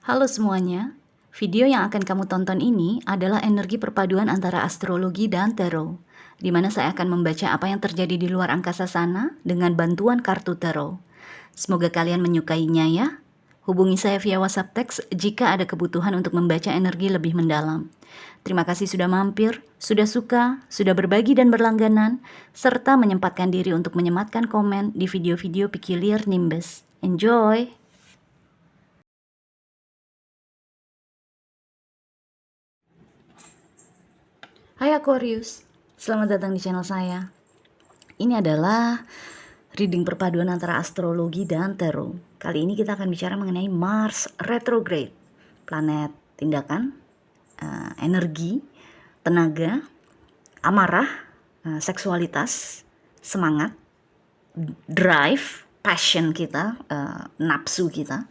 Halo semuanya, video yang akan kamu tonton ini adalah energi perpaduan antara astrologi dan tarot, di mana saya akan membaca apa yang terjadi di luar angkasa sana dengan bantuan kartu tarot. Semoga kalian menyukainya ya. Hubungi saya via WhatsApp teks jika ada kebutuhan untuk membaca energi lebih mendalam. Terima kasih sudah mampir, sudah suka, sudah berbagi dan berlangganan, serta menyempatkan diri untuk menyematkan komen di video-video Pikilir Nimbus. Enjoy! Hai Aquarius, selamat datang di channel saya. Ini adalah reading perpaduan antara astrologi dan tarot. Kali ini kita akan bicara mengenai Mars retrograde, planet tindakan, energi, tenaga, amarah, seksualitas, semangat, drive, passion kita, nafsu kita,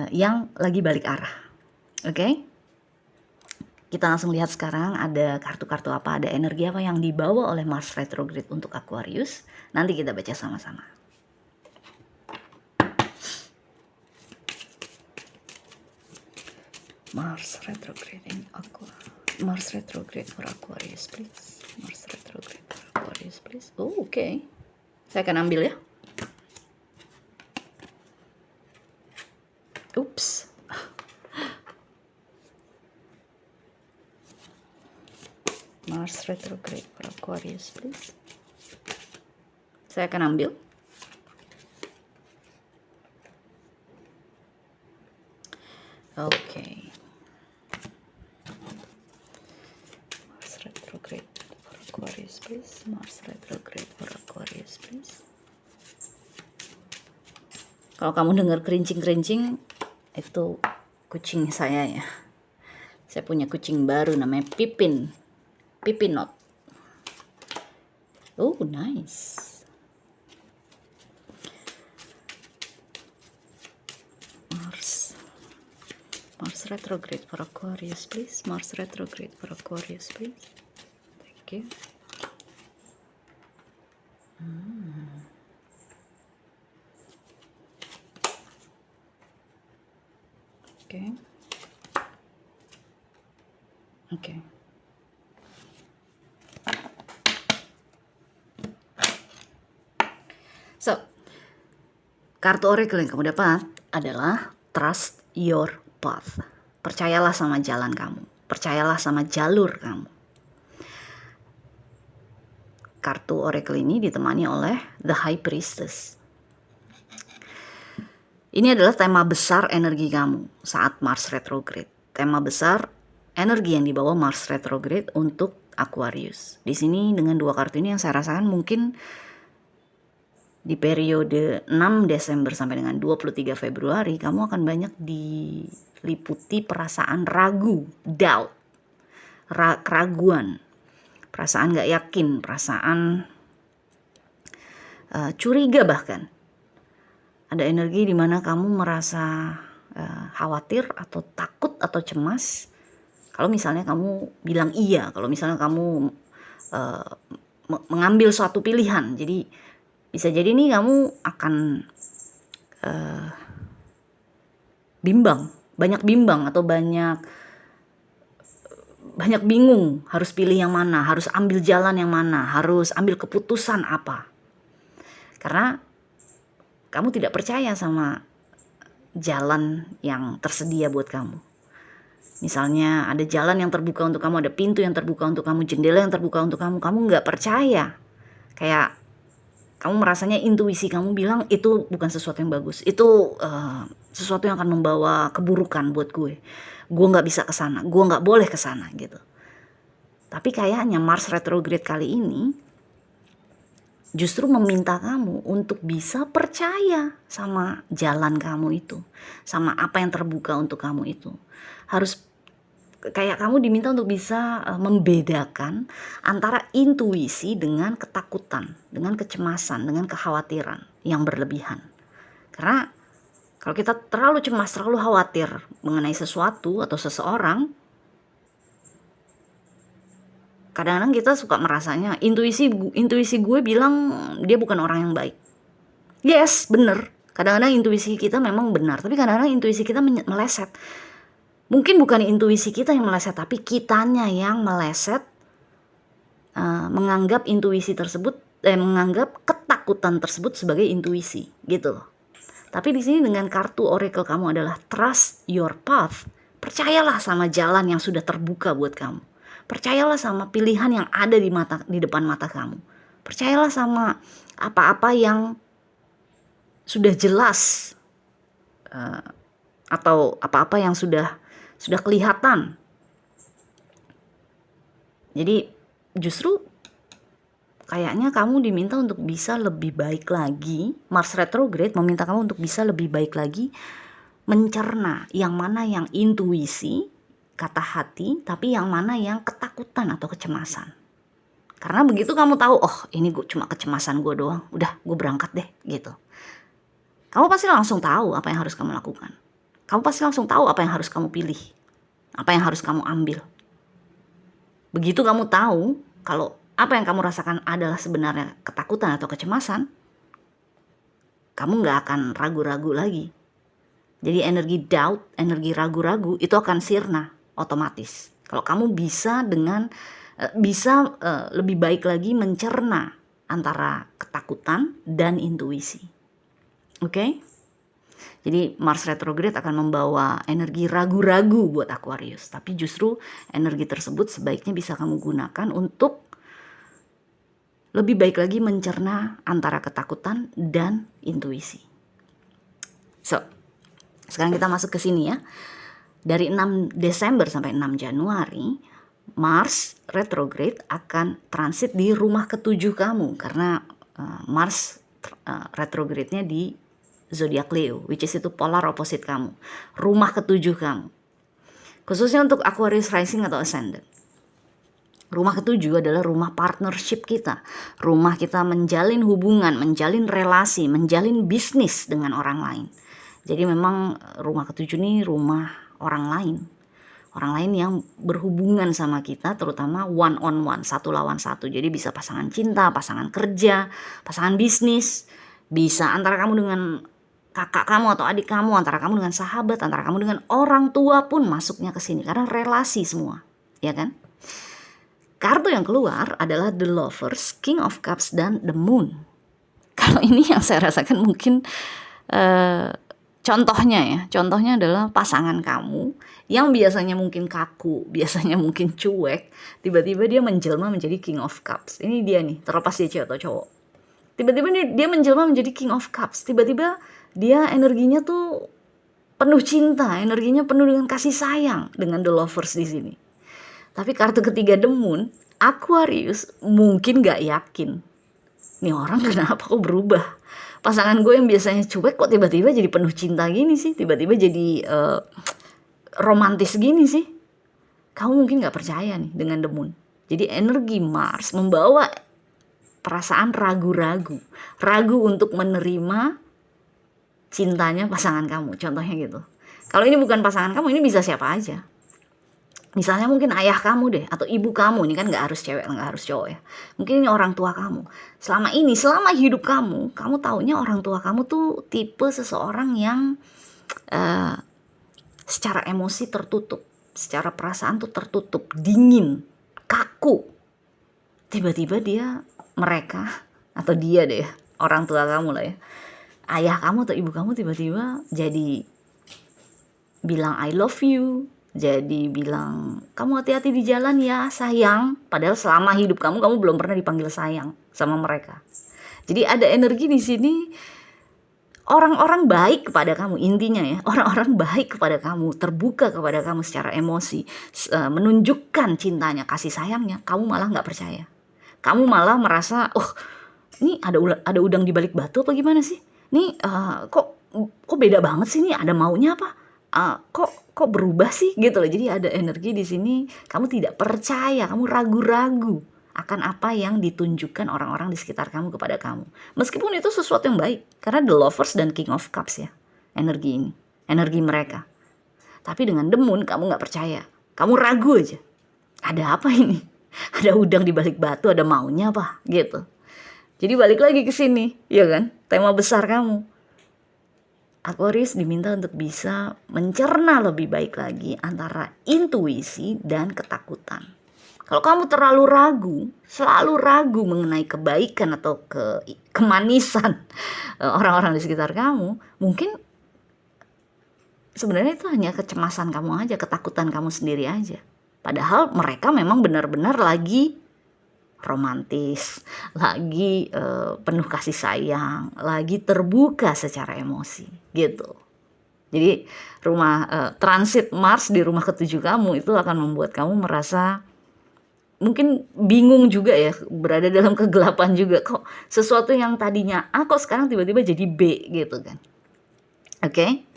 yang lagi balik arah. Oke? Kita langsung lihat sekarang ada kartu-kartu apa, ada energi apa yang dibawa oleh Mars retrograde untuk Aquarius. Nanti kita baca sama-sama. Mars retrograde in Aquarius. Mars retrograde for Aquarius, please. Mars retrograde for Aquarius, please. Oh, oke. Saya akan ambil ya. Oops. Mars retrograde for Aquarius, please. Saya akan ambil. Oke. Mars retrograde for Aquarius, please. Mars retrograde for Aquarius, please. Kalau kamu dengar kerincing-kerincing, itu kucing saya ya. Saya punya kucing baru namanya Pipin. Pipinot. Oh, nice. Mars retrograde for Aquarius, please. Mars retrograde for Aquarius, please. Thank you. Oke. Oke. So, kartu oracle yang kamu dapat adalah trust your path. Percayalah sama jalan kamu. Percayalah sama jalur kamu. Kartu oracle ini ditemani oleh The High Priestess. Ini adalah tema besar energi kamu saat Mars retrograde. Tema besar energi yang dibawa Mars retrograde untuk Aquarius. Di sini dengan dua kartu ini yang saya rasakan mungkin di periode 6 Desember sampai dengan 23 Februari kamu akan banyak diliputi perasaan ragu, doubt, keraguan, perasaan gak yakin, perasaan curiga bahkan. Ada energi di mana kamu merasa khawatir atau takut atau cemas. Kalau misalnya kamu bilang iya, kalau misalnya kamu mengambil suatu pilihan, jadi bisa jadi nih kamu akan bimbang, banyak bimbang atau banyak bingung harus pilih yang mana, harus ambil jalan yang mana, harus ambil keputusan apa. Karena kamu tidak percaya sama jalan yang tersedia buat kamu. Misalnya ada jalan yang terbuka untuk kamu, ada pintu yang terbuka untuk kamu, jendela yang terbuka untuk kamu nggak percaya. Kayak kamu merasanya intuisi kamu bilang itu bukan sesuatu yang bagus, itu sesuatu yang akan membawa keburukan buat gue nggak bisa ke sana, gue nggak boleh ke sana gitu. Tapi kayaknya Mars retrograde kali ini justru meminta kamu untuk bisa percaya sama jalan kamu itu, sama apa yang terbuka untuk kamu itu. Harus kayak kamu diminta untuk bisa membedakan antara intuisi dengan ketakutan, dengan kecemasan, dengan kekhawatiran yang berlebihan. Karena kalau kita terlalu cemas, terlalu khawatir mengenai sesuatu atau seseorang, kadang-kadang kita suka merasanya intuisi gue bilang dia bukan orang yang baik. Yes, bener. Kadang-kadang intuisi kita memang benar, tapi kadang-kadang intuisi kita meleset. Mungkin bukan intuisi kita yang meleset, tapi kitanya yang meleset, menganggap intuisi tersebut, menganggap ketakutan tersebut sebagai intuisi, gitu loh. Tapi di sini dengan kartu oracle kamu adalah trust your path. Percayalah sama jalan yang sudah terbuka buat kamu. Percayalah sama pilihan yang ada di depan mata kamu. Percayalah sama apa-apa yang sudah jelas, atau apa-apa yang sudah kelihatan. Jadi justru kayaknya kamu diminta untuk bisa lebih baik lagi. Mars retrograde meminta kamu untuk bisa lebih baik lagi mencerna yang mana yang intuisi, kata hati, tapi yang mana yang ketakutan atau kecemasan. Karena begitu kamu tahu, oh ini cuma kecemasan gue doang, udah gue berangkat deh gitu. Kamu pasti langsung tahu apa yang harus kamu lakukan. Kamu pasti langsung tahu apa yang harus kamu pilih, apa yang harus kamu ambil. Begitu kamu tahu kalau apa yang kamu rasakan adalah sebenarnya ketakutan atau kecemasan, kamu gak akan ragu-ragu lagi. Jadi energi doubt, energi ragu-ragu itu akan sirna otomatis. Kalau kamu bisa lebih baik lagi mencerna antara ketakutan dan intuisi. Oke? Jadi Mars retrograde akan membawa energi ragu-ragu buat Aquarius. Tapi justru energi tersebut sebaiknya bisa kamu gunakan untuk lebih baik lagi mencerna antara ketakutan dan intuisi. So, sekarang kita masuk ke sini ya. Dari 6 Desember sampai 6 Januari, Mars retrograde akan transit di rumah ketujuh kamu. Karena Mars retrograde-nya di zodiak Leo, which is itu polar opposite kamu. Rumah ketujuh kamu. Khususnya untuk Aquarius rising atau ascendant. Rumah ketujuh adalah rumah partnership kita. Rumah kita menjalin hubungan, menjalin relasi, menjalin bisnis dengan orang lain. Jadi memang rumah ketujuh ini rumah orang lain. Orang lain yang berhubungan sama kita, terutama one on one, satu lawan satu. Jadi bisa pasangan cinta, pasangan kerja, pasangan bisnis. Bisa antara kamu dengan kakak kamu atau adik kamu, antara kamu dengan sahabat, antara kamu dengan orang tua pun masuknya ke sini. Karena relasi semua, ya kan? Kartu yang keluar adalah The Lovers, King of Cups, dan The Moon. Kalau ini yang saya rasakan mungkin contohnya adalah pasangan kamu yang biasanya mungkin kaku, biasanya mungkin cuek, tiba-tiba dia menjelma menjadi King of Cups. Ini dia nih, terlepas dia cewek atau cowok. Tiba-tiba dia menjelma menjadi King of Cups. Tiba-tiba dia energinya tuh penuh cinta, energinya penuh dengan kasih sayang dengan The Lovers di sini. Tapi kartu ketiga The Moon, Aquarius mungkin gak yakin. Nih orang kenapa kok berubah? Pasangan gue yang biasanya cuek kok tiba-tiba jadi penuh cinta gini sih? Tiba-tiba jadi romantis gini sih? Kamu mungkin gak percaya nih dengan The Moon. Jadi energi Mars membawa perasaan ragu-ragu. Ragu untuk menerima cintanya pasangan kamu. Contohnya gitu. Kalau ini bukan pasangan kamu, ini bisa siapa aja. Misalnya mungkin ayah kamu deh, atau ibu kamu. Ini kan gak harus cewek, gak harus cowok ya. Mungkin ini orang tua kamu. Selama hidup kamu taunya orang tua kamu tuh tipe seseorang yang secara emosi tertutup, secara perasaan tuh tertutup, dingin, kaku. Tiba-tiba mereka atau dia deh, orang tua kamu lah ya, ayah kamu atau ibu kamu tiba-tiba jadi bilang I love you, jadi bilang kamu hati-hati di jalan ya sayang. Padahal selama hidup kamu belum pernah dipanggil sayang sama mereka. Jadi ada energi di sini, orang-orang baik kepada kamu, intinya ya, orang-orang baik kepada kamu, terbuka kepada kamu secara emosi, menunjukkan cintanya, kasih sayangnya. Kamu malah nggak percaya. Kamu malah merasa, ini ada udang di balik batu apa gimana sih? Nih kok beda banget sih, nih ada maunya apa? Kok berubah sih gitu loh. Jadi ada energi di sini, kamu tidak percaya, kamu ragu-ragu akan apa yang ditunjukkan orang-orang di sekitar kamu kepada kamu. Meskipun itu sesuatu yang baik, karena The Lovers dan King of Cups ya, energi ini, energi mereka. Tapi dengan The Moon kamu gak percaya, kamu ragu aja. Ada apa ini? Ada udang di balik batu, ada maunya apa gitu. Jadi balik lagi ke sini, ya kan? Tema besar kamu. Aquarius diminta untuk bisa mencerna lebih baik lagi antara intuisi dan ketakutan. Kalau kamu terlalu ragu, selalu ragu mengenai kebaikan atau kemanisan orang-orang di sekitar kamu, mungkin sebenarnya itu hanya kecemasan kamu aja, ketakutan kamu sendiri aja. Padahal mereka memang benar-benar lagi romantis, lagi penuh kasih sayang, lagi terbuka secara emosi gitu. Jadi transit Mars di rumah ketujuh kamu itu akan membuat kamu merasa mungkin bingung juga ya, berada dalam kegelapan juga, kok sesuatu yang tadinya A kok sekarang tiba-tiba jadi B gitu kan. Oke.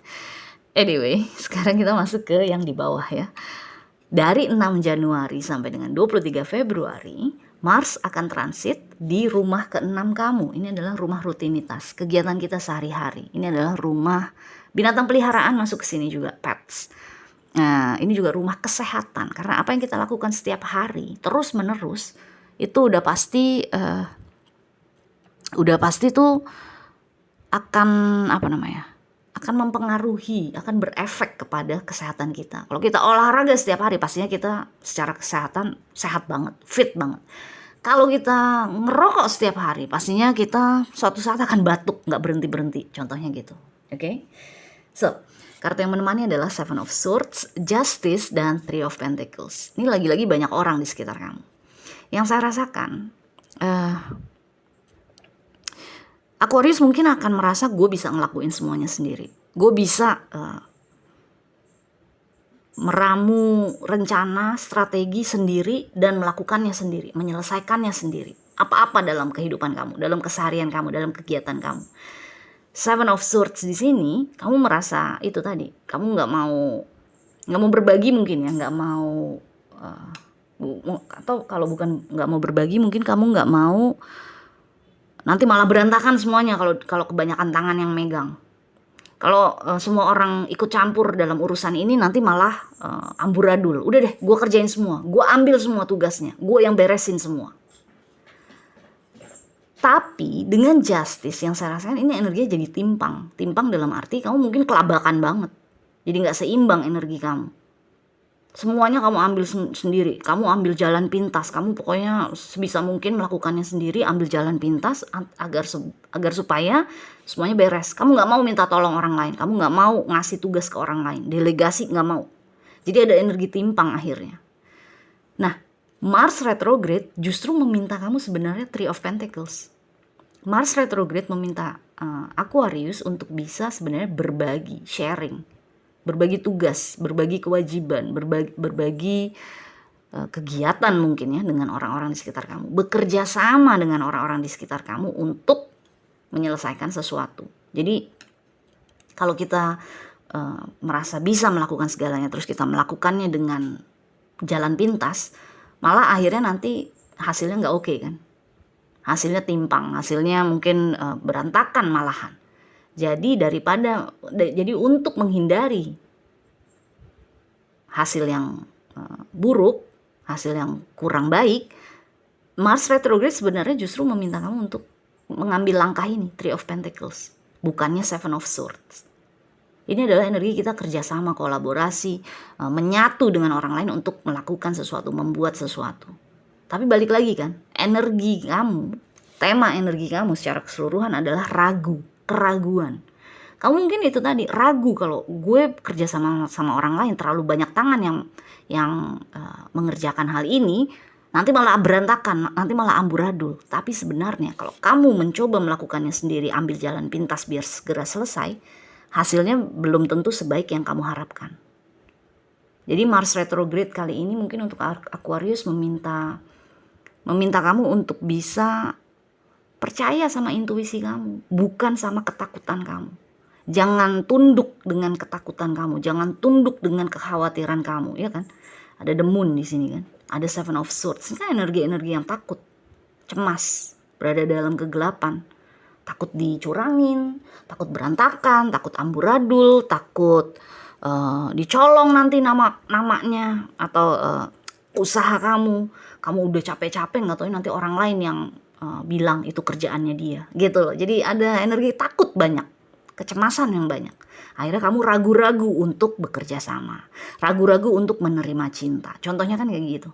Anyway, sekarang kita masuk ke yang di bawah ya. Dari 6 Januari sampai dengan 23 Februari, Mars akan transit di rumah ke-6 kamu. Ini adalah rumah rutinitas, kegiatan kita sehari-hari. Ini adalah rumah binatang peliharaan masuk ke sini juga, pets. Nah, ini juga rumah kesehatan, karena apa yang kita lakukan setiap hari terus menerus itu udah pasti tuh akan akan mempengaruhi, akan berefek kepada kesehatan kita. Kalau kita olahraga setiap hari, pastinya kita secara kesehatan sehat banget, fit banget. Kalau kita ngerokok setiap hari, pastinya kita suatu saat akan batuk, nggak berhenti-berhenti, contohnya gitu. Oke? So, kartu yang menemani adalah Seven of Swords, Justice, dan Three of Pentacles. Ini lagi-lagi banyak orang di sekitar kamu. Yang saya rasakan, Aquarius mungkin akan merasa gue bisa ngelakuin semuanya sendiri. Gue bisa meramu rencana, strategi sendiri dan melakukannya sendiri, menyelesaikannya sendiri. Apa-apa dalam kehidupan kamu, dalam keseharian kamu, dalam kegiatan kamu. Seven of Swords di sini, kamu merasa itu tadi, kamu nggak mau berbagi mungkin ya, nggak mau atau kalau bukan nggak mau berbagi, mungkin kamu nggak mau nanti malah berantakan semuanya kalau kebanyakan tangan yang megang. Kalau semua orang ikut campur dalam urusan ini, nanti malah amburadul. Udah deh, gue kerjain semua, gue ambil semua tugasnya, gue yang beresin semua. Tapi dengan justice yang saya rasakan, ini energinya jadi timpang. Timpang dalam arti kamu mungkin kelabakan banget. Jadi gak seimbang energi kamu. Semuanya kamu ambil sendiri. Kamu ambil jalan pintas. Kamu pokoknya sebisa mungkin melakukannya sendiri. Ambil jalan pintas agar supaya semuanya beres. Kamu gak mau minta tolong orang lain. Kamu gak mau ngasih tugas ke orang lain. Delegasi gak mau. Jadi ada energi timpang akhirnya. Nah, Mars retrograde justru meminta kamu sebenarnya Three of Pentacles. Mars retrograde meminta Aquarius untuk bisa sebenarnya berbagi, sharing, berbagi tugas, berbagi kewajiban, berbagi kegiatan mungkin ya dengan orang-orang di sekitar kamu, bekerja sama dengan orang-orang di sekitar kamu untuk menyelesaikan sesuatu. Jadi kalau kita merasa bisa melakukan segalanya terus kita melakukannya dengan jalan pintas, malah akhirnya nanti hasilnya nggak oke kan. Hasilnya timpang, hasilnya mungkin berantakan malahan. Jadi untuk menghindari hasil yang buruk, hasil yang kurang baik, Mars retrograde sebenarnya justru meminta kamu untuk mengambil langkah ini, Three of Pentacles, bukannya Seven of Swords. Ini adalah energi kita kerjasama, kolaborasi, menyatu dengan orang lain untuk melakukan sesuatu, membuat sesuatu. Tapi balik lagi kan, energi kamu, tema energi kamu secara keseluruhan adalah ragu, keraguan. Kamu mungkin itu tadi, ragu kalau gue kerja sama orang lain, terlalu banyak tangan yang mengerjakan hal ini, nanti malah berantakan, nanti malah amburadul. Tapi sebenarnya kalau kamu mencoba melakukannya sendiri, ambil jalan pintas biar segera selesai, hasilnya belum tentu sebaik yang kamu harapkan. Jadi Mars retrograde kali ini mungkin untuk Aquarius meminta kamu untuk bisa percaya sama intuisi kamu, bukan sama ketakutan kamu. Jangan tunduk dengan ketakutan kamu, jangan tunduk dengan kekhawatiran kamu, ya kan? Ada the moon di sini kan, ada Seven of Swords. Ini kan energi-energi yang takut, cemas, berada dalam kegelapan, takut dicurangin, takut berantakan, takut amburadul, takut dicolong nanti namanya atau usaha kamu udah capek-capek nggak tahu nanti orang lain yang bilang itu kerjaannya dia gitu loh. Jadi ada energi takut banyak, kecemasan yang banyak. Akhirnya kamu ragu-ragu untuk bekerja sama, ragu-ragu untuk menerima cinta. Contohnya kan kayak gitu.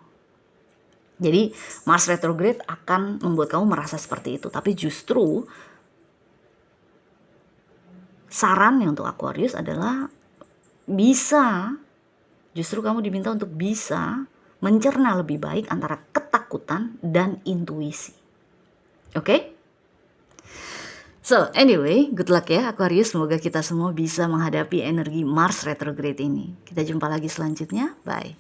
Jadi Mars retrograde akan membuat kamu merasa seperti itu. Tapi justru sarannya untuk Aquarius adalah justru kamu diminta untuk bisa mencerna lebih baik antara ketakutan dan intuisi. Oke? So anyway, good luck ya Aquarius. Semoga kita semua bisa menghadapi energi Mars retrograde ini. Kita jumpa lagi selanjutnya. Bye.